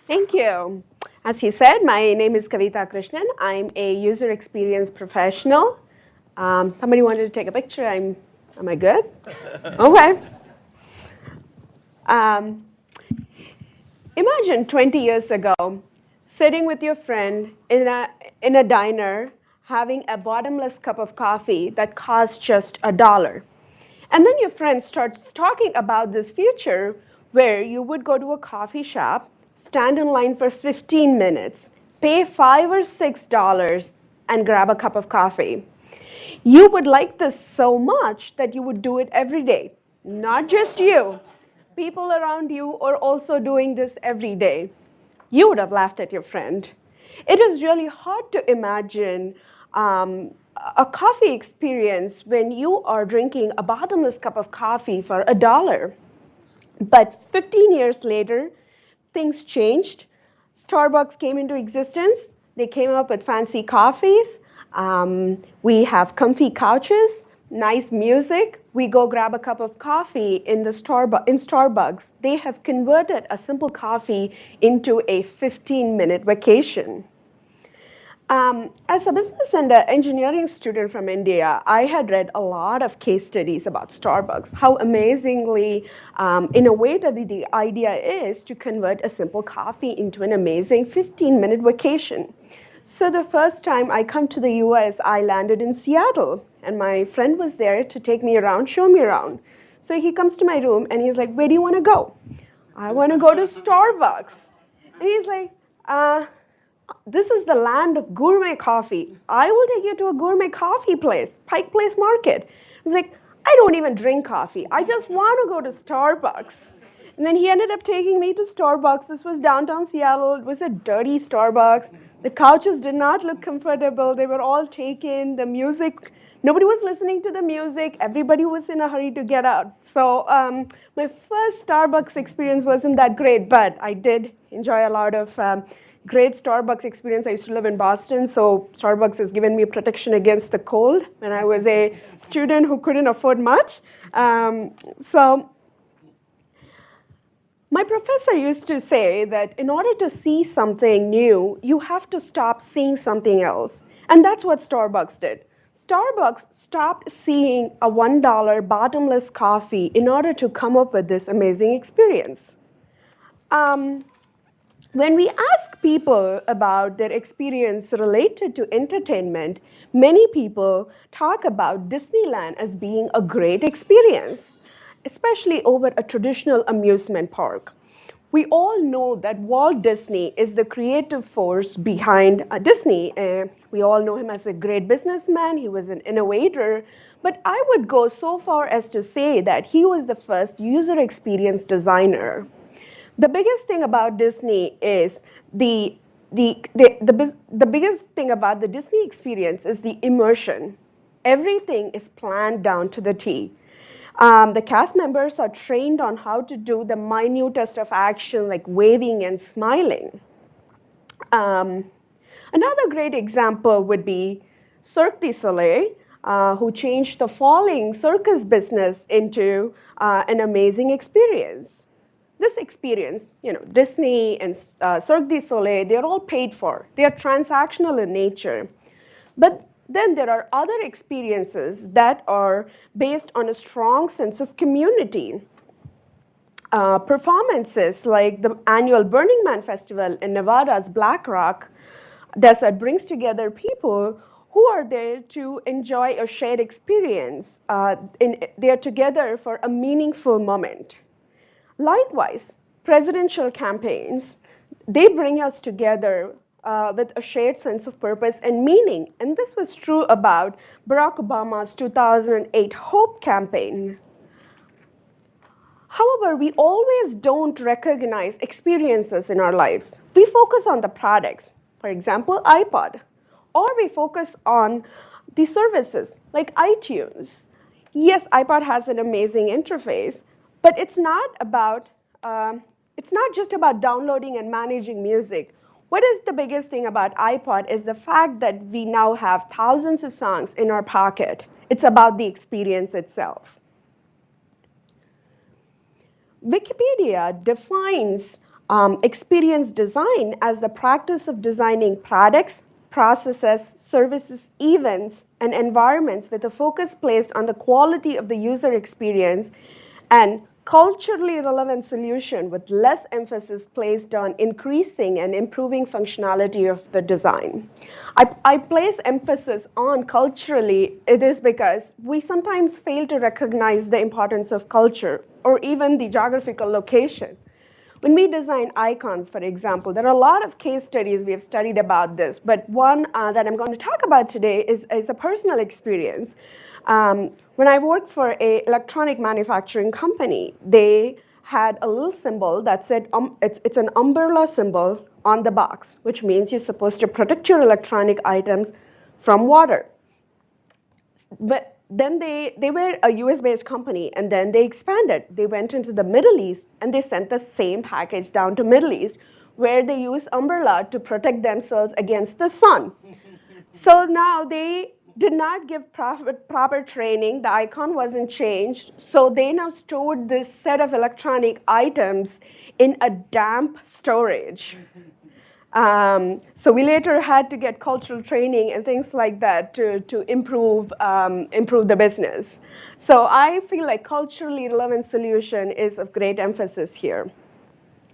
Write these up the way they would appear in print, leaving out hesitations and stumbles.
Thank you. As he said, my name is Kavitha Krishnan. I'm a user experience professional. Somebody wanted to take a picture. Am I good? Okay. Um, Imagine 20 years ago, sitting with your friend in a diner, having a bottomless cup of coffee that costs just $1. And then your friend starts talking about this future where you would go to a coffee shop, stand in line for 15 minutes, pay $5 or $6, and grab a cup of coffee. You would like this so much that you would do it every day. Not just you. People around you are also doing this every day. You would have laughed at your friend. It is really hard to imagine a coffee experience when you are drinking a bottomless cup of coffee for $1. But 15 years later, things changed. Starbucks came into existence. They came up with fancy coffees. We have comfy couches, nice music. We go grab a cup of coffee in Starbucks. They have converted a simple coffee into a 15-minute vacation. As a business and engineering student from India, I had read a lot of case studies about Starbucks, how amazingly innovative the idea is to convert a simple coffee into an amazing 15-minute vacation. So the first time I come to the US, I landed in Seattle, and my friend was there to take me around, show me around. So he comes to my room, and he's like, "Where do you want to go?" "I want to go to Starbucks." And he's like, "This is the land of gourmet coffee. I will take you to a gourmet coffee place, Pike Place Market." I was like, "I don't even drink coffee. I just want to go to Starbucks." And then he ended up taking me to Starbucks. This was downtown Seattle. It was a dirty Starbucks. The couches did not look comfortable. They were all taken. The music, nobody was listening to the music. Everybody was in a hurry to get out. So my first Starbucks experience wasn't that great, but I did enjoy a lot of great Starbucks experience. I used to live in Boston, so Starbucks has given me protection against the cold when I was a student who couldn't afford much. So my professor used to say that in order to see something new, you have to stop seeing something else. And that's what Starbucks did. Starbucks stopped seeing a $1 bottomless coffee in order to come up with this amazing experience. When we ask people about their experience related to entertainment, many people talk about Disneyland as being a great experience, especially over a traditional amusement park. We all know that Walt Disney is the creative force behind Disney. We all know him as a great businessman. He was an innovator. But I would go so far as to say that he was the first user experience designer. The biggest thing about Disney is the biggest thing about the Disney experience is the immersion. Everything is planned down to the T. The cast members are trained on how to do the minutest of action, like waving and smiling. Another great example would be Cirque du Soleil, who changed the falling circus business into an amazing experience. This experience, Disney and Cirque du Soleil, they're all paid for. They are transactional in nature. But then there are other experiences that are based on a strong sense of community. Performances like the annual Burning Man Festival in Nevada's Black Rock Desert brings together people who are there to enjoy a shared experience. They're together for a meaningful moment. Likewise, presidential campaigns, they bring us together with a shared sense of purpose and meaning. And this was true about Barack Obama's 2008 Hope campaign. However, we always don't recognize experiences in our lives. We focus on the products, for example, iPod, or we focus on the services like iTunes. Yes, iPod has an amazing interface, but it's not just about downloading and managing music. What is the biggest thing about iPod is the fact that we now have thousands of songs in our pocket. It's about the experience itself. Wikipedia defines experience design as the practice of designing products, processes, services, events, and environments with a focus placed on the quality of the user experience and culturally relevant solution with less emphasis placed on increasing and improving functionality of the design. I place emphasis on culturally. It is because we sometimes fail to recognize the importance of culture or even the geographical location. When we design icons, for example, there are a lot of case studies we have studied about this, but one that I'm going to talk about today is a personal experience. When I worked for an electronic manufacturing company, they had a little symbol that said, it's an umbrella symbol on the box, which means you're supposed to protect your electronic items from water. But then they were a US-based company, and then they expanded. They went into the Middle East, and they sent the same package down to Middle East, where they used umbrella to protect themselves against the sun. So now they did not give proper training. The icon wasn't changed. So they now stored this set of electronic items in a damp storage. So we later had to get cultural training and things like that to improve the business. So I feel like culturally relevant solution is of great emphasis here.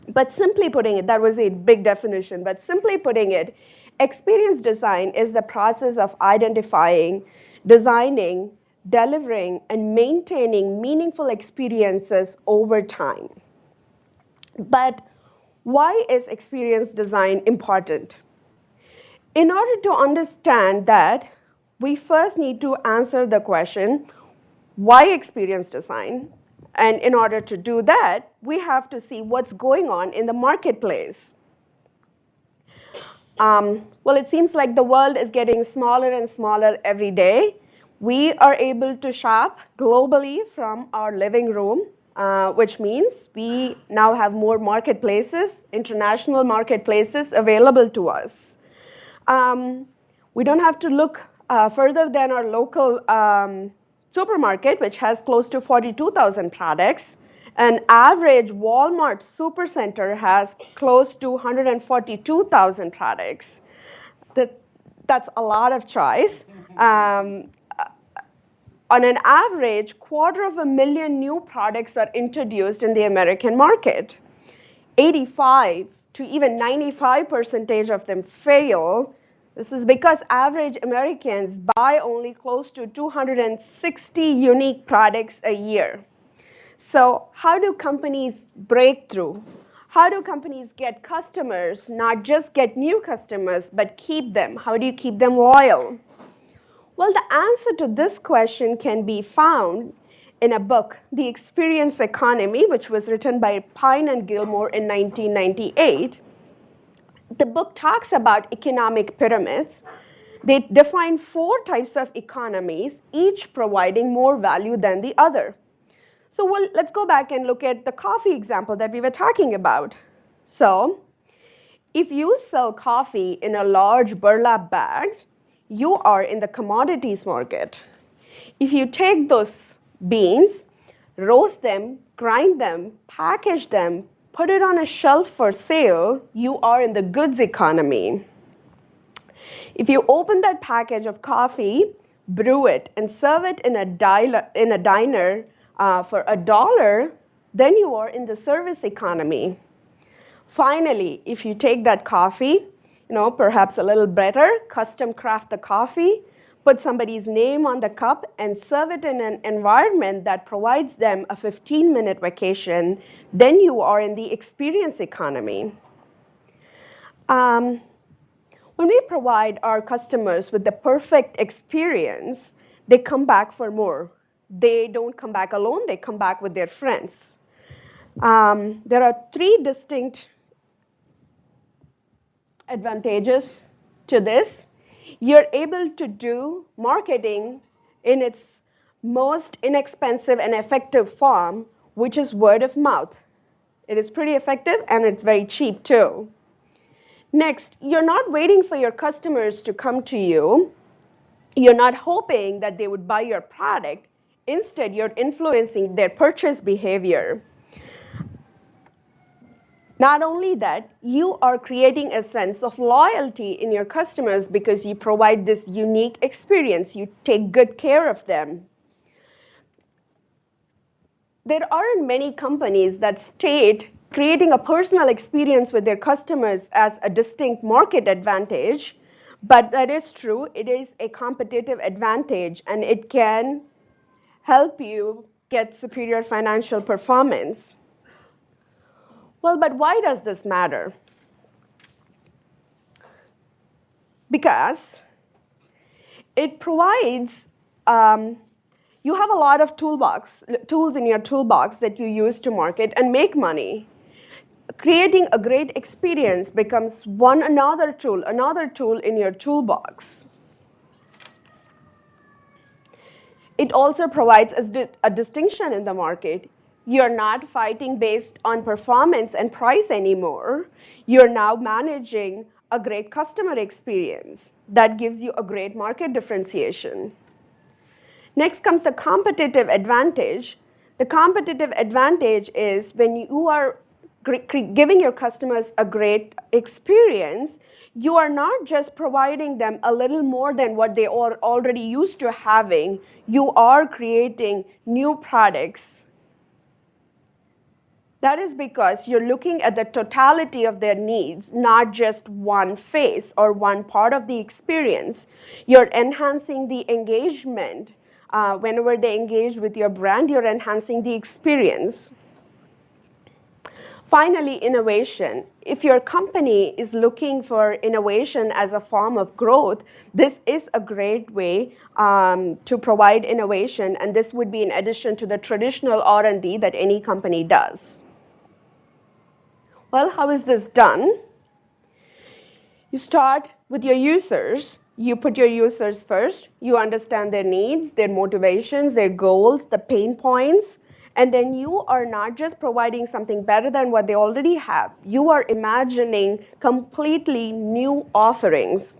But simply putting it, that was a big definition, but simply putting it, experience design is the process of identifying, designing, delivering, and maintaining meaningful experiences over time. But why is experience design important? In order to understand that, we first need to answer the question, why experience design? And in order to do that, we have to see what's going on in the marketplace. Well, it seems like the world is getting smaller and smaller every day. We are able to shop globally from our living room, which means we now have more marketplaces, international marketplaces available to us. We don't have to look further than our local supermarket, which has close to 42,000 products. An average Walmart supercenter has close to 142,000 products. That's a lot of choice. On an average, 250,000 new products are introduced in the American market. 85 to even 95% of them fail. This is because average Americans buy only close to 260 unique products a year. So how do companies break through? How do companies get customers, not just get new customers, but keep them? How do you keep them loyal? Well, the answer to this question can be found in a book, The Experience Economy, which was written by Pine and Gilmore in 1998. The book talks about economic pyramids. They define 4 types of economies, each providing more value than the other. So let's go back and look at the coffee example that we were talking about. So if you sell coffee in a large burlap bags, you are in the commodities market. If you take those beans, roast them, grind them, package them, put it on a shelf for sale, you are in the goods economy. If you open that package of coffee, brew it, and serve it in a diner for $1, then you are in the service economy. Finally, if you take that coffee, perhaps a little better, custom craft the coffee, put somebody's name on the cup, and serve it in an environment that provides them a 15-minute vacation, then you are in the experience economy. When we provide our customers with the perfect experience, they come back for more. They don't come back alone, they come back with their friends. There are 3 distinct advantages to this. You're able to do marketing in its most inexpensive and effective form, which is word of mouth. It is pretty effective and it's very cheap too. Next, you're not waiting for your customers to come to you. You're not hoping that they would buy your product. Instead, you're influencing their purchase behavior. Not only that, you are creating a sense of loyalty in your customers because you provide this unique experience. You take good care of them. There aren't many companies that state creating a personal experience with their customers as a distinct market advantage, but that is true. It is a competitive advantage, and it can help you get superior financial performance. Well, but why does this matter? Because it provides, you have a lot of tools in your toolbox that you use to market and make money. Creating a great experience becomes another tool in your toolbox. It also provides a distinction in the market. You're not fighting based on performance and price anymore. You're now managing a great customer experience. That gives you a great market differentiation. Next comes the competitive advantage. The competitive advantage is when you are giving your customers a great experience, you are not just providing them a little more than what they are already used to having. You are creating new products. That is because you're looking at the totality of their needs, not just one phase or one part of the experience. You're enhancing the engagement. Whenever they engage with your brand, you're enhancing the experience. Finally, innovation. If your company is looking for innovation as a form of growth, this is a great way to provide innovation, and this would be in addition to the traditional R&D that any company does. Well, how is this done? You start with your users. You put your users first. You understand their needs, their motivations, their goals, the pain points. And then you are not just providing something better than what they already have. You are imagining completely new offerings.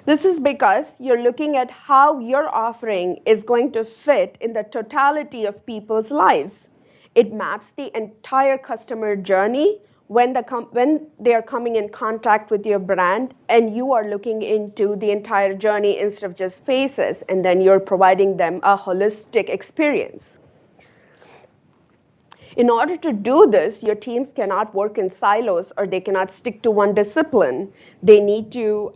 This is because you're looking at how your offering is going to fit in the totality of people's lives. It maps the entire customer journey when they are coming in contact with your brand, and you are looking into the entire journey instead of just phases, and then you're providing them a holistic experience. In order to do this, your teams cannot work in silos, or they cannot stick to one discipline. They need to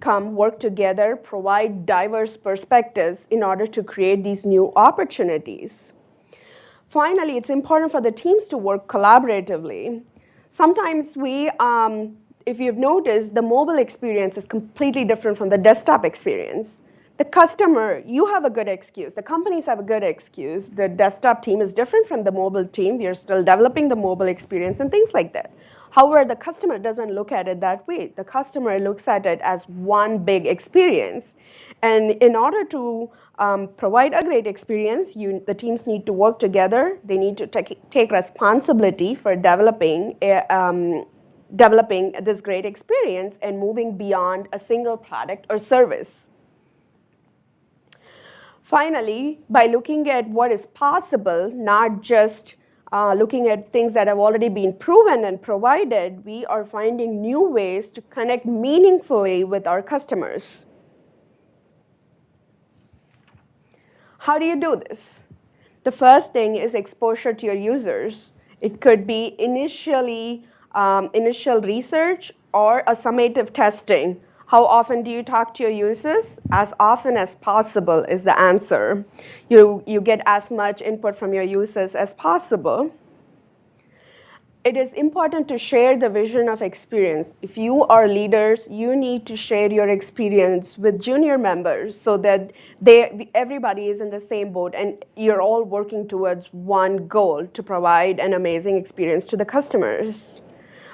come work together, provide diverse perspectives in order to create these new opportunities. Finally, it's important for the teams to work collaboratively. Sometimes if you've noticed, the mobile experience is completely different from the desktop experience. The customer, you have a good excuse. The companies have a good excuse. The desktop team is different from the mobile team. We are still developing the mobile experience and things like that. However, the customer doesn't look at it that way. The customer looks at it as one big experience. And in order to provide a great experience, the teams need to work together. They need to take responsibility for developing this great experience and moving beyond a single product or service. Finally, by looking at what is possible, not just looking at things that have already been proven and provided, we are finding new ways to connect meaningfully with our customers. How do you do this? The first thing is exposure to your users. It could be initial research or a summative testing. How often do you talk to your users? As often as possible is the answer. You get as much input from your users as possible. It is important to share the vision of experience. If you are leaders, you need to share your experience with junior members so that everybody is in the same boat and you're all working towards one goal to provide an amazing experience to the customers.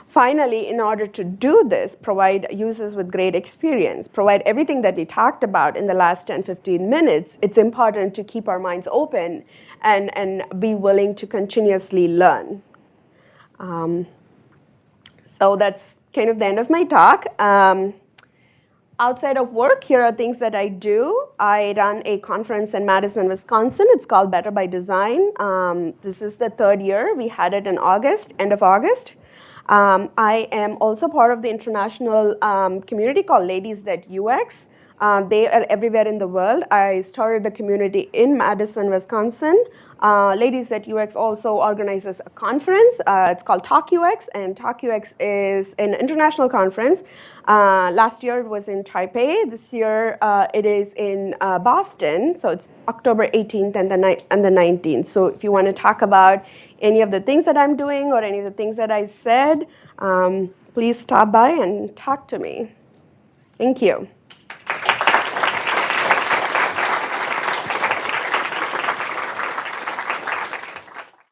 Finally, in order to do this, provide users with great experience, provide everything that we talked about in the last 10-15 minutes, it's important to keep our minds open and be willing to continuously learn. So that's kind of the end of my talk. Outside of work, here are things that I do. I run a conference in Madison, Wisconsin. It's called Better by Design. This is the third year. We had it in August, end of August. I am also part of the international community called Ladies That UX. They are everywhere in the world. I started the community in Madison, Wisconsin. Ladies That UX also organizes a conference. It's called Talk UX, and Talk UX is an international conference. Last year it was in Taipei. This year it is in Boston. So it's October 18th and the 19th. So if you want to talk about any of the things that I'm doing or any of the things that I said, please stop by and talk to me. Thank you.